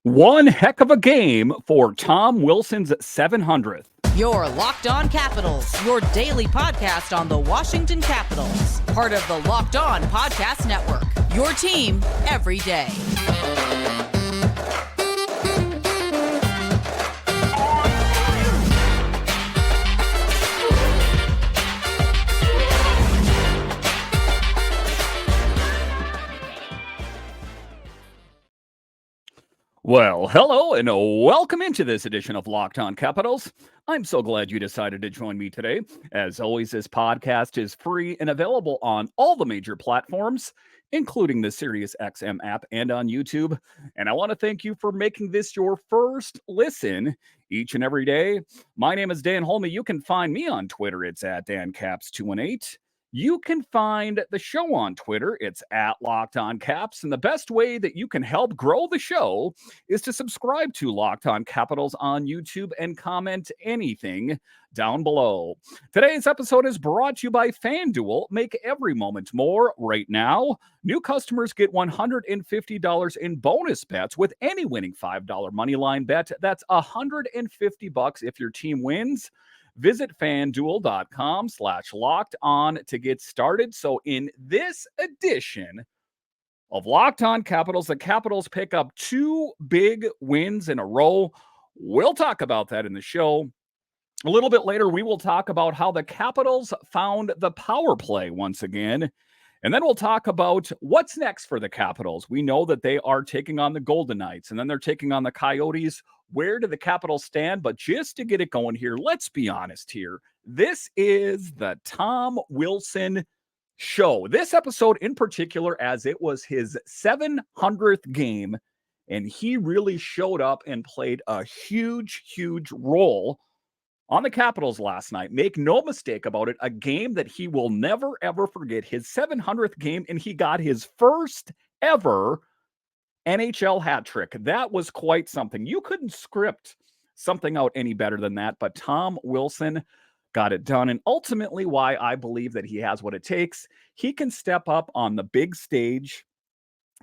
One heck of a game for Tom Wilson's 700th. Your Locked On Capitals, your daily podcast on the Washington Capitals. Part of the Locked On Podcast Network. Your team every day. Well, hello and welcome into this edition of Locked On Capitals. I'm so glad you decided to join me today. As always, this podcast is free and available on all the major platforms, including the SiriusXM app and on YouTube. And I want to thank you for making this your first listen each and every day. My name is Dan Holme. You can find me on Twitter. It's at DanCaps218. You can find the show on Twitter. It's at Locked On Caps. And the best way that you can help grow the show is to subscribe to Locked On Capitals on YouTube and comment anything down below. Today's episode is brought to you by FanDuel. Make every moment more right now. New customers get $150 in bonus bets with any winning $5 moneyline bet. That's $150 if your team wins. Visit fanduel.com/locked on to get started. So in this edition of Locked On Capitals, the Capitals pick up two big wins in a row. We'll talk about that in the show. A little bit later, we will talk about how the Capitals found the power play once again. And then we'll talk about what's next for the Capitals. We know that they are taking on the Golden Knights, and then they're taking on the Coyotes. Where do the Capitals stand? But just to get it going here, let's be honest here. This is the Tom Wilson show. This episode in particular, as it was his 700th game, and he really showed up and played a huge, huge role on the Capitals last night. Make no mistake about it, a game that he will never, ever forget. His 700th game, and he got his first ever NHL hat trick. That was quite something. You couldn't script something out any better than that, but Tom Wilson got it done. And ultimately why I believe that he has what it takes. He can step up on the big stage.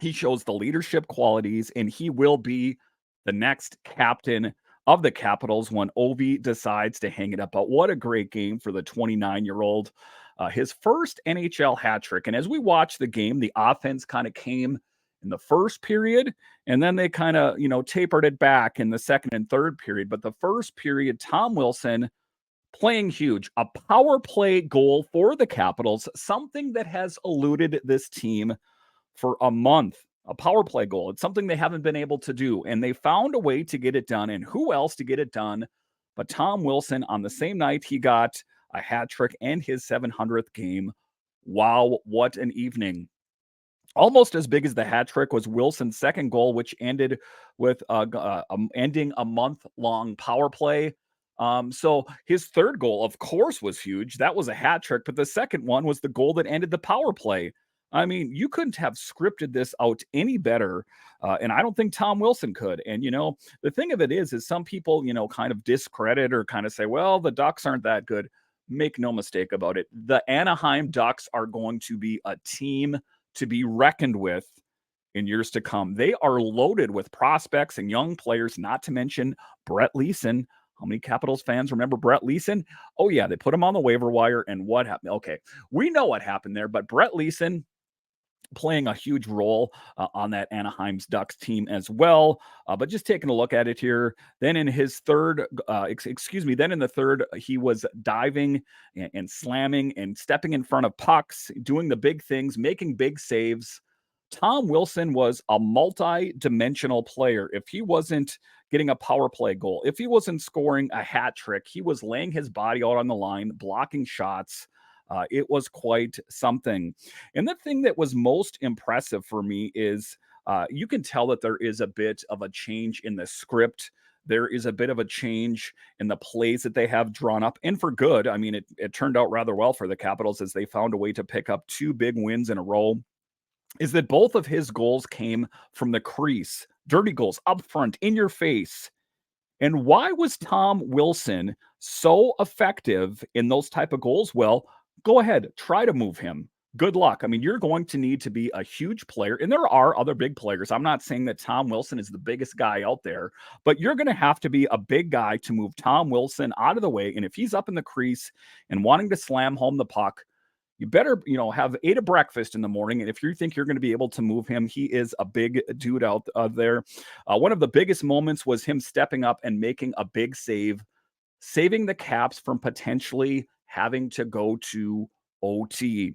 He shows the leadership qualities, and he will be the next captain of the Capitals when Ovi decides to hang it up. But what a great game for the 29-year-old. His first NHL hat trick. And as we watch the game, the offense kind of came in the first period, and then they kind of, tapered it back in the second and third period. But the first period, Tom Wilson playing huge. A power play goal for the Capitals, something that has eluded this team for a month. A power play goal. It's something they haven't been able to do, and they found a way to get it done. And who else to get it done but Tom Wilson? On the same night, he got a hat trick and his 700th game. Wow, what an evening. Almost as big as the hat trick was Wilson's second goal, which ended with ending a month-long power play. So his third goal, of course, was huge. That was a hat trick, but the second one was the goal that ended the power play. I mean, you couldn't have scripted this out any better, and I don't think Tom Wilson could. And, the thing of it is some people, kind of discredit or kind of say, well, the Ducks aren't that good. Make no mistake about it. The Anaheim Ducks are going to be a team to be reckoned with in years to come. They are loaded with prospects and young players, not to mention Brett Leason. How many Capitals fans remember Brett Leason? Oh, yeah, they put him on the waiver wire, and what happened? Okay, we know what happened there, but Brett Leason playing a huge role on that Anaheim's Ducks team as well. But just taking a look at it here, then in his third, then in the third, he was diving and slamming and stepping in front of pucks, doing the big things, making big saves. Tom Wilson was a multi-dimensional player. If he wasn't getting a power play goal, if he wasn't scoring a hat trick, he was laying his body out on the line, blocking shots. It was quite something. And the thing that was most impressive for me is you can tell that there is a bit of a change in the script. There is a bit of a change in the plays that they have drawn up, and for good. I mean, it turned out rather well for the Capitals as they found a way to pick up two big wins in a row. Is that both of his goals came from the crease, dirty goals up front, in your face. And why was Tom Wilson so effective in those type of goals? Well, go ahead, try to move him. good luck. I mean, you're going to need to be a huge player, and there are other big players. I'm not saying that Tom Wilson is the biggest guy out there, but you're going to have to be a big guy to move Tom Wilson out of the way. And if he's up in the crease and wanting to slam home the puck, you better, have ate a breakfast in the morning. And if you think you're going to be able to move him, he is a big dude out there. One of the biggest moments was him stepping up and making a big save, saving the Caps from potentially having to go to OT.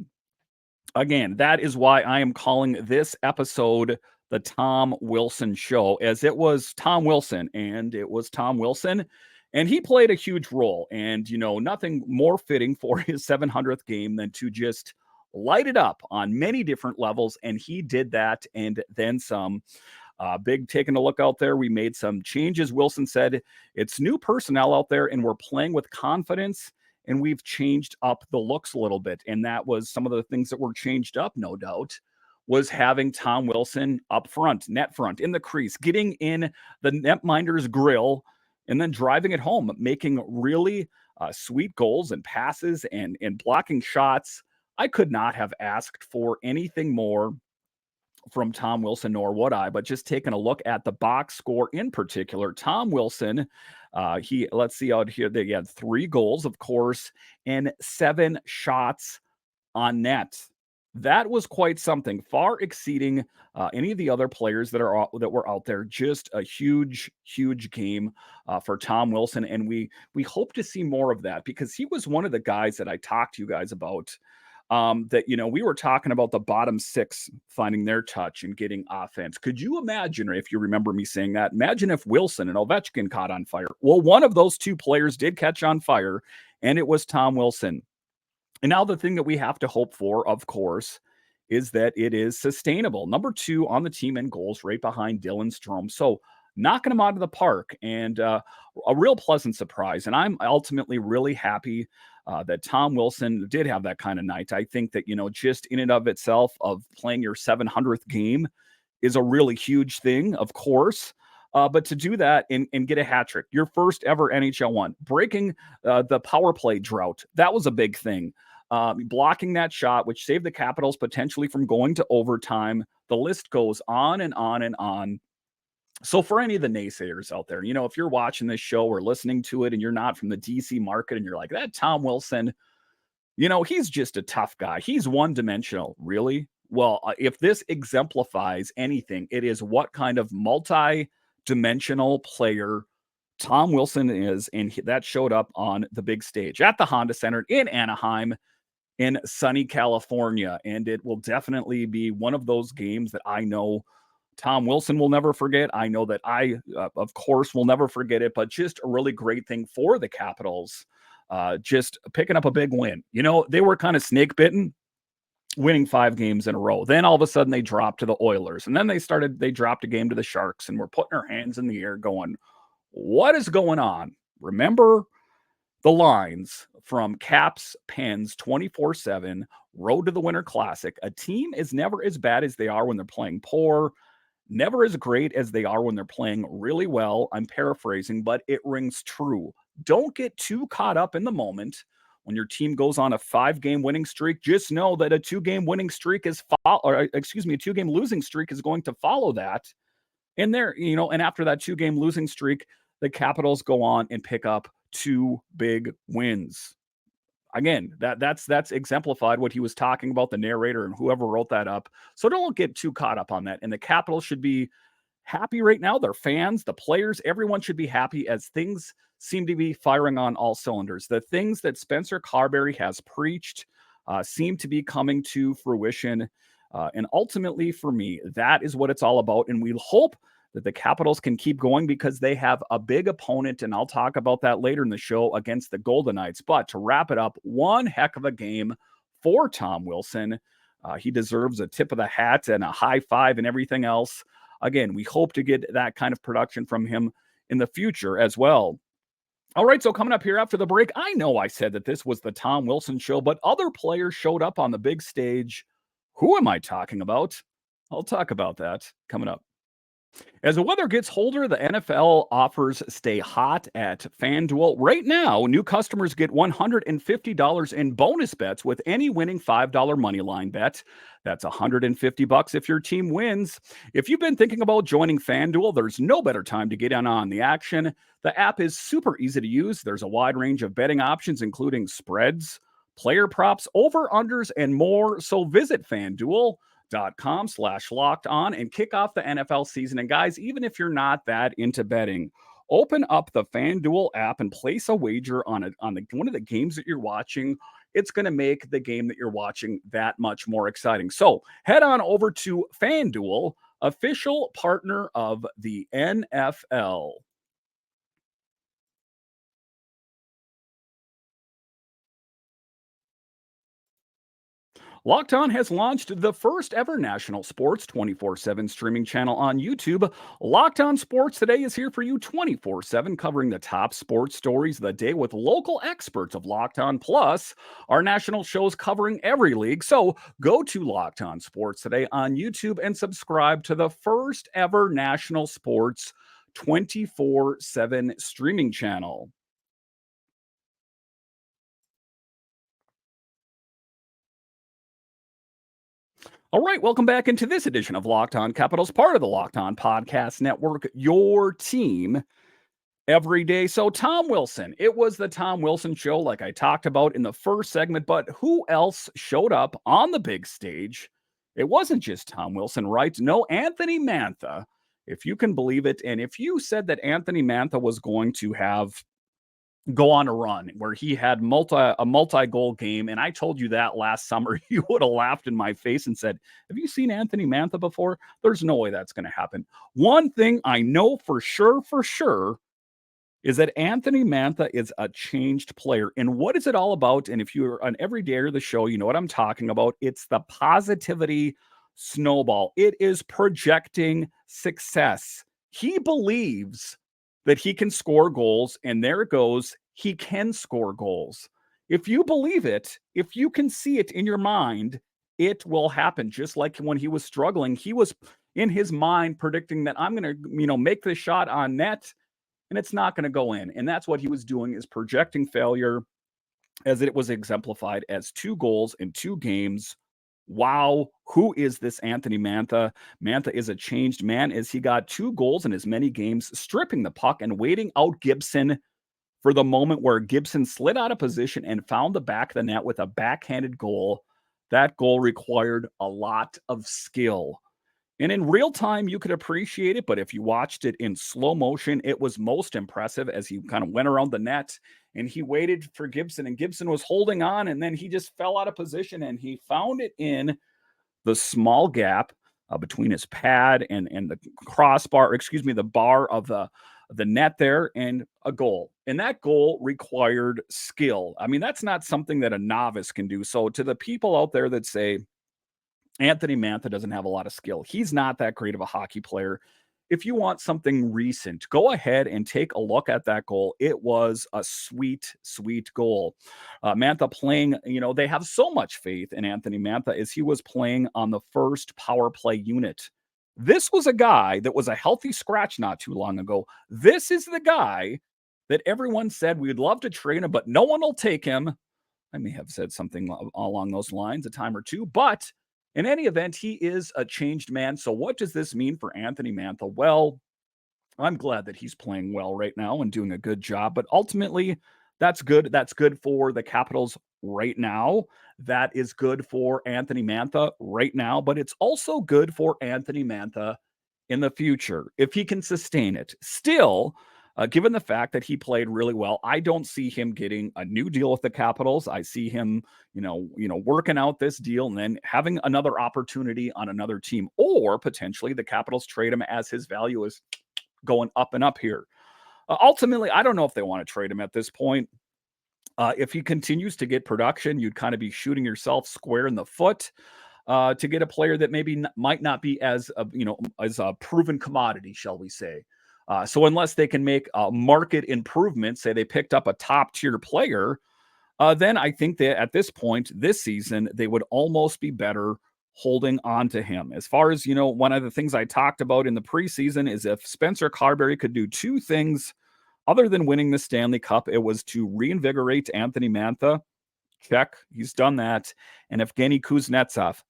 Again, that is why I am calling this episode the Tom Wilson Show, as it was Tom Wilson, and it was Tom Wilson, and he played a huge role. And, nothing more fitting for his 700th game than to just light it up on many different levels. And he did that and then some. Big taking a look out there. We made some changes. Wilson said it's new personnel out there, and we're playing with confidence, and we've changed up the looks a little bit. And that was some of the things that were changed up, no doubt, was having Tom Wilson up front, net front, in the crease, getting in the netminder's grill, and then driving it home, making really sweet goals and passes and blocking shots. I could not have asked for anything more from Tom Wilson, nor would I, but just taking a look at the box score in particular, Tom Wilson, let's see out here, they had 3 goals, of course, and 7 shots on net. That was quite something, far exceeding any of the other players that were out there. Just a huge, huge game for Tom Wilson, and we hope to see more of that, because he was one of the guys that I talked to you guys about. We were talking about the bottom 6 finding their touch and getting offense. Could you imagine, or if you remember me saying that, imagine if Wilson and Ovechkin caught on fire? Well, one of those 2 players did catch on fire, and it was Tom Wilson. And now the thing that we have to hope for, of course, is that it is sustainable. Number 2 on the team in goals, right behind Dylan Strome. So knocking him out of the park, and a real pleasant surprise. And I'm ultimately really happy that Tom Wilson did have that kind of night. I think that, just in and of itself, of playing your 700th game is a really huge thing, of course. But to do that and get a hat trick, your first ever NHL one, breaking the power play drought, that was a big thing. Blocking that shot, which saved the Capitals potentially from going to overtime. The list goes on and on and on. So for any of the naysayers out there, if you're watching this show or listening to it and you're not from the DC market and you're like, that Tom Wilson, he's just a tough guy. He's one-dimensional. Really? Well, if this exemplifies anything, it is what kind of multi-dimensional player Tom Wilson is, and that showed up on the big stage at the Honda Center in Anaheim in sunny California. And it will definitely be one of those games that I know Tom Wilson will never forget. I know that I, of course, will never forget it, but just a really great thing for the Capitals, just picking up a big win. They were kind of snake bitten, winning 5 games in a row. Then all of a sudden they dropped to the Oilers, and then they dropped a game to the Sharks, and we're putting our hands in the air going, what is going on? Remember the lines from Caps Pens 24/7, Road to the Winter Classic. A team is never as bad as they are when they're playing poor, never as great as they are when they're playing really well. I'm paraphrasing, but it rings true. Don't get too caught up in the moment. When your team goes on a 5-game winning streak, just know that a 2-game winning streak a 2-game losing streak is going to follow that. And and after that 2-game losing streak, the Capitals go on and pick up 2 big wins. Again, that's exemplified what he was talking about, the narrator and whoever wrote that up. So don't get too caught up on that. And the Capitals should be happy right now. Their fans, the players, everyone should be happy, as things seem to be firing on all cylinders. The things that Spencer Carberry has preached seem to be coming to fruition. And ultimately, for me, that is what it's all about. And we hope that the Capitals can keep going, because they have a big opponent, and I'll talk about that later in the show, against the Golden Knights. But to wrap it up, one heck of a game for Tom Wilson. He deserves a tip of the hat and a high five and everything else. Again, we hope to get that kind of production from him in the future as well. All right, so coming up here after the break, I know I said that this was the Tom Wilson Show, but other players showed up on the big stage. Who am I talking about? I'll talk about that coming up. As the weather gets colder, the NFL offers stay hot at FanDuel. Right now, new customers get $150 in bonus bets with any winning $5 money line bet. That's $150 if your team wins. If you've been thinking about joining FanDuel, there's no better time to get in on the action. The app is super easy to use. There's a wide range of betting options, including spreads, player props, over unders, and more. So visit FanDuel.com/locked on and kick off the NFL season. And guys, even if you're not that into betting, open up the FanDuel app and place a wager on one of the games that you're watching. It's going to make the game that you're watching that much more exciting. So head on over to FanDuel, official partner of the NFL. Locked On has launched the first ever national sports 24/7 streaming channel on YouTube. Locked On Sports Today is here for you 24/7, covering the top sports stories of the day with local experts of Locked On Plus, our national shows covering every league. So go to Locked On Sports Today on YouTube and subscribe to the first ever national sports 24/7 streaming channel. All right, welcome back into this edition of Locked On Capitals, part of the Locked On Podcast Network, your team every day. So, Tom Wilson, it was the Tom Wilson show, like I talked about in the first segment, but who else showed up on the big stage? It wasn't just Tom Wilson, right? No, Anthony Mantha, if you can believe it. And if you said that Anthony Mantha was going to go on a run where he had a multi-goal game, and I told you that last summer, you would have laughed in my face and said, have you seen Anthony Mantha before? There's no way that's going to happen. One thing I know for sure is that Anthony Mantha is a changed player. And what is it all about? And if you're an everydayer of the show, you know what I'm talking about. It's the positivity snowball. It is projecting success. He believes that he can score goals, and there it goes. He can score goals. If you believe it, if you can see it in your mind, it will happen. Just like when he was struggling, he was in his mind predicting that I'm going to, make this shot on net and it's not going to go in. And that's what he was doing, is projecting failure, as it was exemplified as 2 goals in 2 games. Wow, who is this Anthony Mantha? Mantha is a changed man, as he got 2 goals in as many games, stripping the puck and waiting out Gibson for the moment where Gibson slid out of position and found the back of the net with a backhanded goal. That goal required a lot of skill. And in real time, you could appreciate it, but if you watched it in slow motion, it was most impressive as he kind of went around the net and he waited for Gibson, and Gibson was holding on, and then he just fell out of position and he found it in the small gap between his pad and the crossbar, excuse me, the bar of the net there, and a goal. And that goal required skill. I mean, that's not something that a novice can do. So to the people out there that say Anthony Mantha doesn't have a lot of skill, he's not that great of a hockey player. If you want something recent, go ahead and take a look at that goal. It was a sweet, sweet goal. Mantha playing, they have so much faith in Anthony Mantha, as he was playing on the first power play unit. This was a guy that was a healthy scratch not too long ago. This is the guy that everyone said we'd love to trade him, but no one will take him. I may have said something along those lines a time or two, but in any event, he is a changed man. So what does this mean for Anthony Mantha? Well, I'm glad that he's playing well right now and doing a good job, but ultimately that's good. That's good for the Capitals right now. That is good for Anthony Mantha right now, but it's also good for Anthony Mantha in the future if he can sustain it. Still, given the fact that he played really well, I don't see him getting a new deal with the Capitals. I see him, working out this deal and then having another opportunity on another team, or potentially the Capitals trade him as his value is going up and up here. Ultimately, I don't know if they want to trade him at this point. If he continues to get production, you'd kind of be shooting yourself square in the foot to get a player that maybe might not be as a proven commodity, shall we say. So unless they can make a market improvement, say they picked up a top tier player, then I think that at this point this season, they would almost be better holding on to him. As far as, one of the things I talked about in the preseason is if Spencer Carberry could do two things other than winning the Stanley Cup, it was to reinvigorate Anthony Mantha. Check. He's done that. And Evgeny Kuznetsov,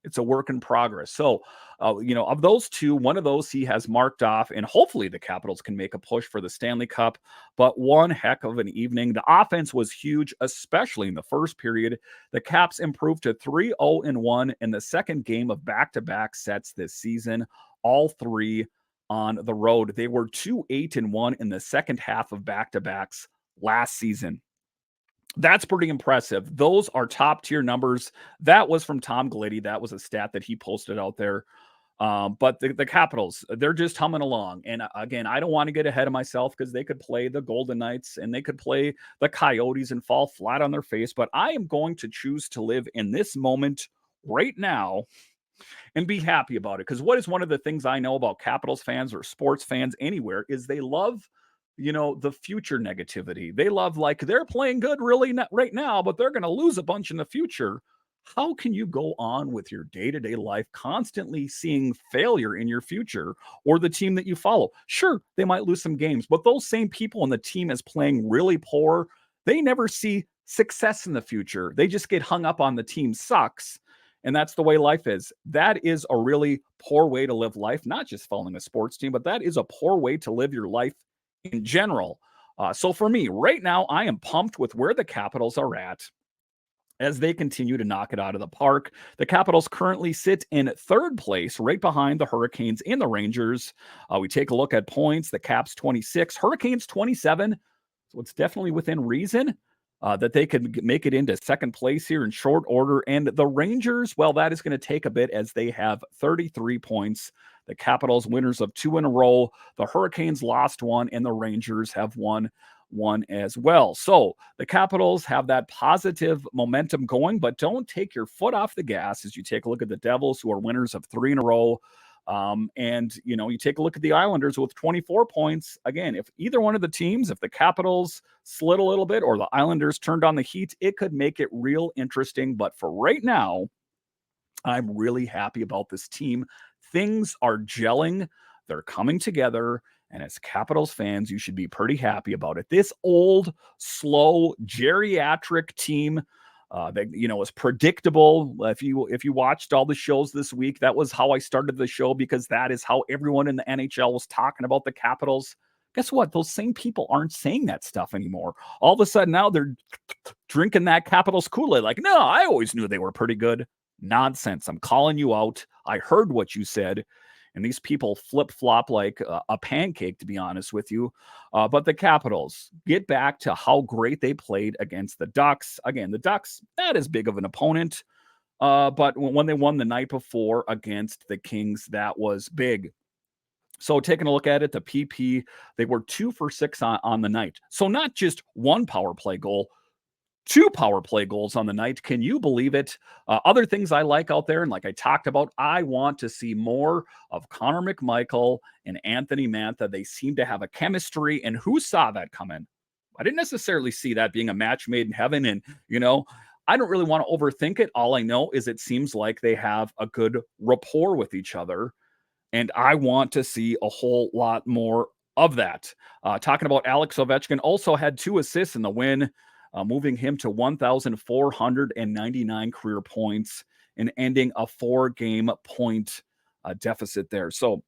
it's a work in progress. So, of those two, one of those he has marked off, and hopefully the Capitals can make a push for the Stanley Cup. But one heck of an evening. The offense was huge, especially in the first period. The Caps improved to 3-0-1 in the second game of back-to-back sets this season, all three on the road. They were 2-8-1 in the second half of back-to-backs last season. That's pretty impressive. Those are top tier numbers. That was from Tom Gliddy. That was a stat that he posted out there. But the Capitals, they're just humming along. And again, I don't want to get ahead of myself because they could play the Golden Knights and they could play the Coyotes and fall flat on their face. But I am going to choose to live in this moment right now and be happy about it. Because what is one of the things I know about Capitals fans or sports fans anywhere is they love the future negativity. They love, like, they're playing good really right now, but they're going to lose a bunch in the future. How can you go on with your day-to-day life constantly seeing failure in your future or the team that you follow? Sure, they might lose some games, but those same people on the team is playing really poor. They never see success in the future. They just get hung up on the team sucks. And that's the way life is. That is a really poor way to live life, not just following a sports team, but that is a poor way to live your life in general. So for me, right now, I am pumped with where the Capitals are at as they continue to knock it out of the park. The Capitals currently sit in third place, right behind the Hurricanes and the Rangers. We take a look at points. The Caps 26, Hurricanes 27. So it's definitely within reason that they could make it into second place here in short order. And the Rangers, well, that is going to take a bit as they have 33 points. The Capitals winners of 2 in a row. The Hurricanes lost 1, and the Rangers have won 1 as well. So the Capitals have that positive momentum going, but don't take your foot off the gas as you take a look at the Devils, who are winners of 3 in a row. And you take a look at the Islanders with 24 points. Again, if either one of the teams, if the Capitals slid a little bit or the Islanders turned on the heat, it could make it real interesting. But for right now, I'm really happy about this team. Things are gelling. They're coming together. And as Capitals fans, you should be pretty happy about it. This old, slow, geriatric team that is predictable. If you watched all the shows this week, that was how I started the show, because that is how everyone in the NHL was talking about the Capitals. Guess what? Those same people aren't saying that stuff anymore. All of a sudden now they're drinking that Capitals Kool-Aid. Like, no, I always knew they were pretty good. Nonsense. I'm calling you out. I heard what you said. And these people flip-flop like a pancake, to be honest with you. But the Capitals get back to how great they played against the Ducks. Again, the Ducks, not as big of an opponent. But when they won the night before against the Kings, that was big. So taking a look at it, the PP, they were 2 for 6 on the night. So not just one power play goal, 2 power play goals on the night. Can you believe it? Other things I like out there, and like I talked about, I want to see more of Connor McMichael and Anthony Mantha. They seem to have a chemistry, and who saw that coming? I didn't necessarily see that being a match made in heaven, and, I don't really want to overthink it. All I know is it seems like they have a good rapport with each other, and I want to see a whole lot more of that. Talking about Alex Ovechkin, also had 2 assists in the win, moving him to 1,499 career points and ending a 4-game point deficit there. So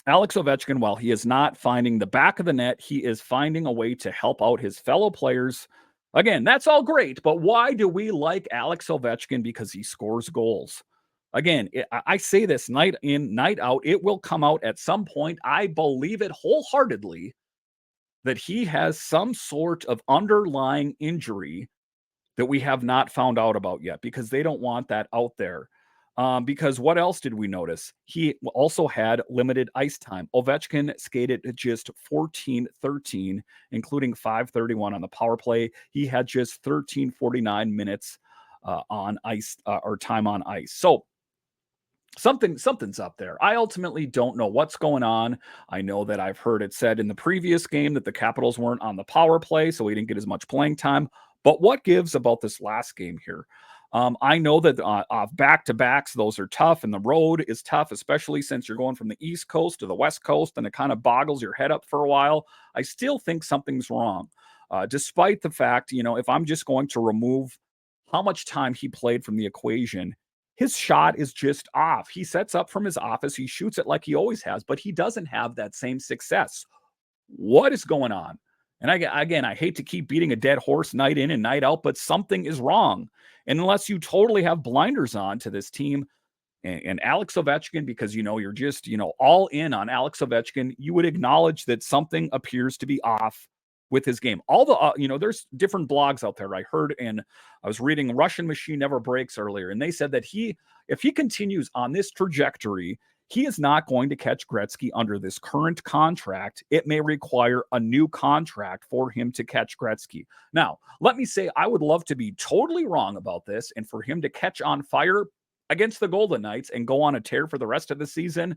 Alex Ovechkin, while he is not finding the back of the net, he is finding a way to help out his fellow players. Again, that's all great, but why do we like Alex Ovechkin? Because he scores goals. Again, I say this night in, night out. It will come out at some point. I believe it wholeheartedly that he has some sort of underlying injury that we have not found out about yet, because they don't want that out there. Because what else did we notice? He also had limited ice time. Ovechkin skated just 14-13, including 5:31 on the power play. He had just 13:49 minutes on ice or time on ice. So something's up there. I ultimately don't know what's going on. I know that I've heard it said in the previous game that the Capitals weren't on the power play, so he didn't get as much playing time. But what gives about this last game here? I know that off back-to-backs, those are tough, and the road is tough, especially since you're going from the East Coast to the West Coast, and it kind of boggles your head up for a while. I still think something's wrong, despite the fact, if I'm just going to remove how much time he played from the equation, his shot is just off. He sets up from his office, he shoots it like he always has, but he doesn't have that same success. What is going on? And again, I hate to keep beating a dead horse night in and night out, but something is wrong. And unless you totally have blinders on to this team and Alex Ovechkin, because you're just all in on Alex Ovechkin, you would acknowledge that something appears to be off with his game. All the there's different blogs out there. I heard, and I was reading Russian Machine Never Breaks earlier, and they said that if he continues on this trajectory, he is not going to catch Gretzky under this current contract. It may require a new contract for him to catch Gretzky. Now, let me say, I would love to be totally wrong about this and for him to catch on fire against the Golden Knights and go on a tear for the rest of the season.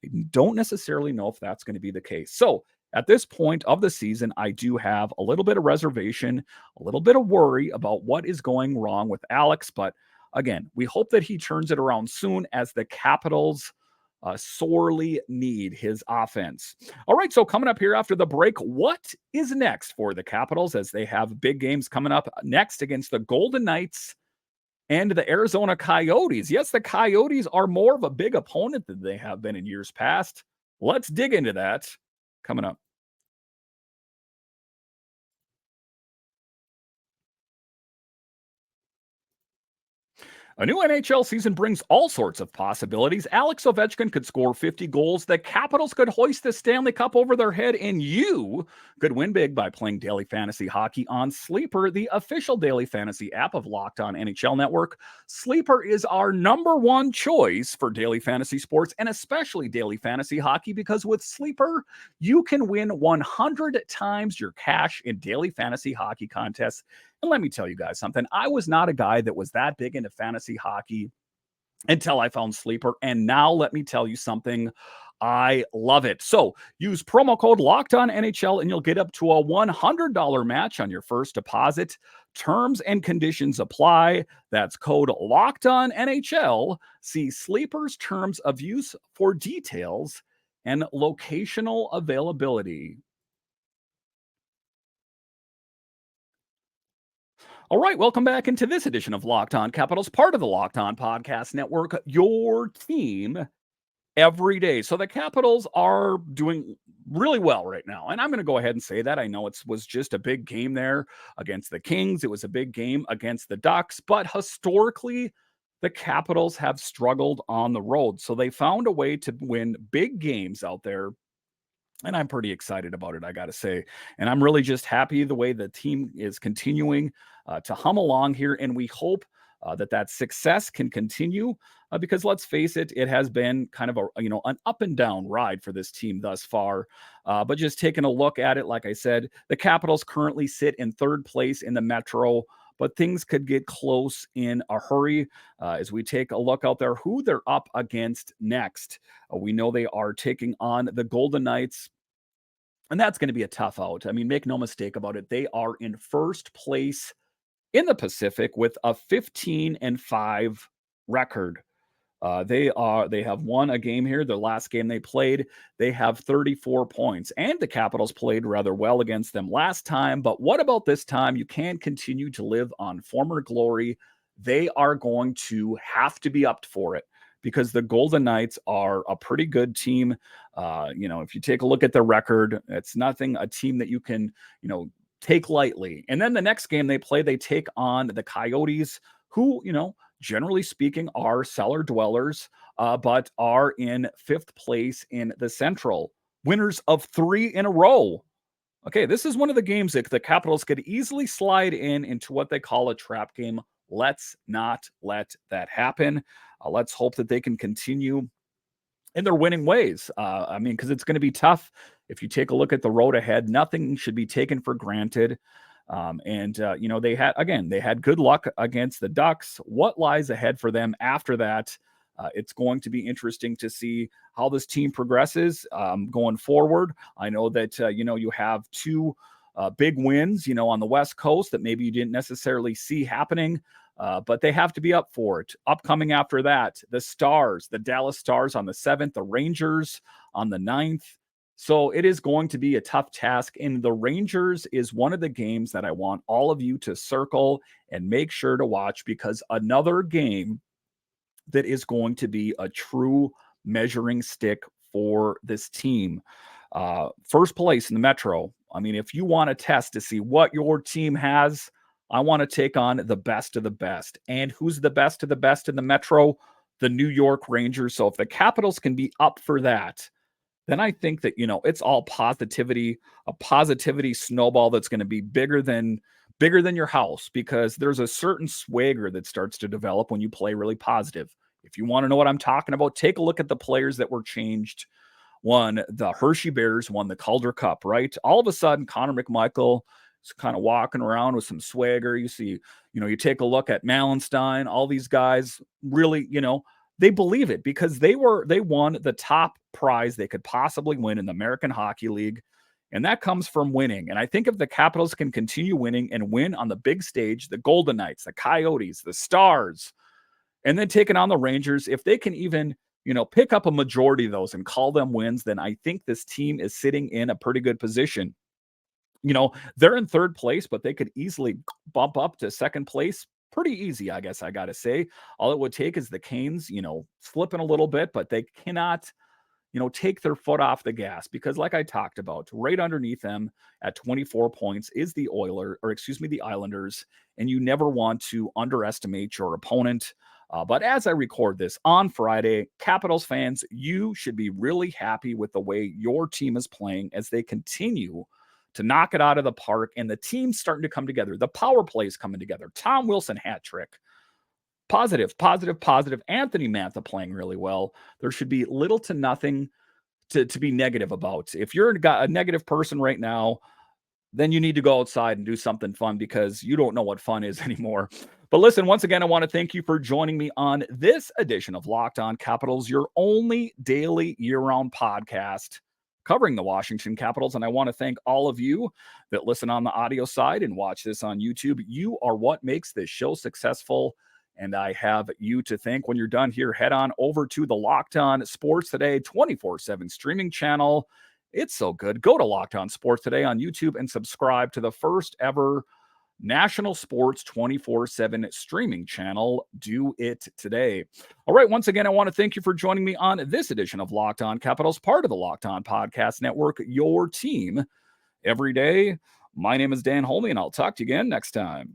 I don't necessarily know if that's going to be the case. So at this point of the season, I do have a little bit of reservation, a little bit of worry about what is going wrong with Alex. But again, we hope that he turns it around soon, as the Capitals sorely need his offense. All right, so coming up here after the break, what is next for the Capitals as they have big games coming up next against the Golden Knights and the Arizona Coyotes? Yes, the Coyotes are more of a big opponent than they have been in years past. Let's dig into that coming up. A new NHL season brings all sorts of possibilities. Alex Ovechkin could score 50 goals. The Capitals could hoist the Stanley Cup over their head, and you could win big by playing daily fantasy hockey on Sleeper, the official daily fantasy app of Locked On NHL Network. Sleeper is our number one choice for daily fantasy sports, and especially daily fantasy hockey, because with Sleeper, you can win 100 times your cash in daily fantasy hockey contests. And let me tell you guys something. I was not a guy that was that big into fantasy hockey until I found Sleeper. And now let me tell you something. I love it. So use promo code LOCKEDONNHL and you'll get up to a $100 match on your first deposit. Terms and conditions apply. That's code LOCKEDONNHL. See Sleeper's terms of use for details and locational availability. All right, welcome back into this edition of Locked On Capitals, part of the Locked On Podcast Network, your team every day. So the Capitals are doing really well right now, and I'm going to go ahead and say that. I know it was just a big game there against the Kings. It was a big game against the Ducks, but historically, the Capitals have struggled on the road. So they found a way to win big games out there. And I'm pretty excited about it, I got to say. And I'm really just happy the way the team is continuing to hum along here. And we hope that success can continue because let's face it, it has been kind of an up and down ride for this team thus far. But just taking a look at it, like I said, the Capitals currently sit in third place in the Metro, but things could get close in a hurry as we take a look out there who they're up against next. We know they are taking on the Golden Knights, and that's going to be a tough out. I mean, make no mistake about it. They are in first place in the Pacific with a 15-5 record. They have won a game here. The last game they played, they have 34 points. And the Capitals played rather well against them last time. But what about this time? You can't continue to live on former glory. They are going to have to be up for it because the Golden Knights are a pretty good team. If you take a look at their record, it's nothing, a team that you can, take lightly. And then the next game they play, they take on the Coyotes, who, generally speaking, are cellar dwellers, but are in fifth place in the Central. Winners of 3 in a row. Okay, this is one of the games that the Capitals could easily slide into what they call a trap game. Let's not let that happen. Let's hope that they can continue in their winning ways. Because it's going to be tough. If you take a look at the road ahead, nothing should be taken for granted. They had good luck against the Ducks. What lies ahead for them after that? It's going to be interesting to see how this team progresses going forward. I know that, you have 2 big wins, on the West Coast that maybe you didn't necessarily see happening. But they have to be up for it. Upcoming after that, the Stars, the Dallas Stars on the 7th, the Rangers on the 9th. So it is going to be a tough task. And the Rangers is one of the games that I want all of you to circle and make sure to watch, because another game that is going to be a true measuring stick for this team. First place in the Metro. I mean, if you want to test to see what your team has, I want to take on the best of the best. And who's the best of the best in the Metro? The New York Rangers. So if the Capitals can be up for that, then I think that, it's all positivity, a positivity snowball that's going to be bigger than your house, because there's a certain swagger that starts to develop when you play really positive. If you want to know what I'm talking about, take a look at the players that were changed. The Hershey Bears won the Calder Cup, right? All of a sudden, Connor McMichael is kind of walking around with some swagger. You see, you take a look at Malenstein, all these guys really, they believe it, because they won the top prize they could possibly win in the American Hockey League. And that comes from winning. And I think if the Capitals can continue winning and win on the big stage, the Golden Knights, the Coyotes, the Stars, and then taking on the Rangers, if they can even, pick up a majority of those and call them wins, then I think this team is sitting in a pretty good position. They're in third place, but they could easily bump up to second place. Pretty easy, I guess I got to say. All it would take is the Canes, slipping a little bit, but they cannot, take their foot off the gas, because like I talked about, right underneath them at 24 points is the Islanders, and you never want to underestimate your opponent. But as I record this on Friday, Capitals fans, you should be really happy with the way your team is playing as they continue to knock it out of the park, and the team's starting to come together. The power play is coming together. Tom Wilson hat trick. Positive. Anthony Mantha playing really well. There should be little to nothing to be negative about. If you're a negative person right now, then you need to go outside and do something fun, because you don't know what fun is anymore. But listen, once again, I want to thank you for joining me on this edition of Locked On Capitals, your only daily year-round podcast covering the Washington Capitals. And I want to thank all of you that listen on the audio side and watch this on YouTube. You are what makes this show successful, and I have you to thank. When you're done here, head on over to the Locked On Sports Today 24/7 streaming channel. It's so good. Go to Locked On Sports Today on YouTube and subscribe to the first ever national sports 24/7 streaming channel. Do it today. All right. Once again, I want to thank you for joining me on this edition of Locked On Capitals, part of the Locked On Podcast Network, your team every day. My name is Dan Holme, and I'll talk to you again next time.